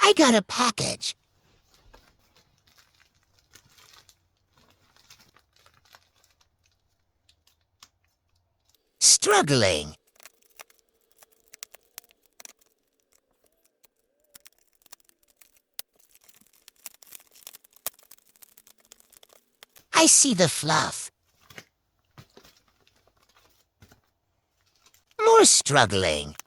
I got a package. Struggling. I see the fluff. More struggling.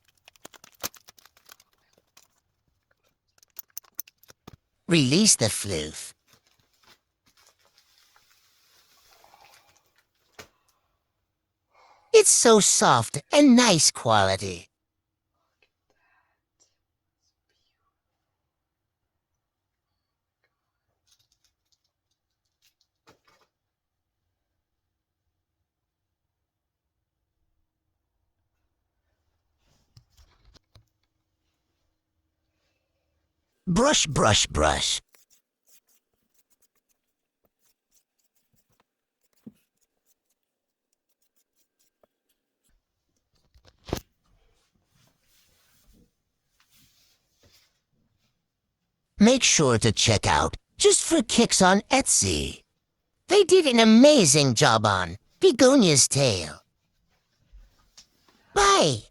Release the floof. It's so soft and nice quality. Brush, brush, brush. Make sure to check out Just for Kicks on Etsy. They did an amazing job on Begonia's tail. Bye!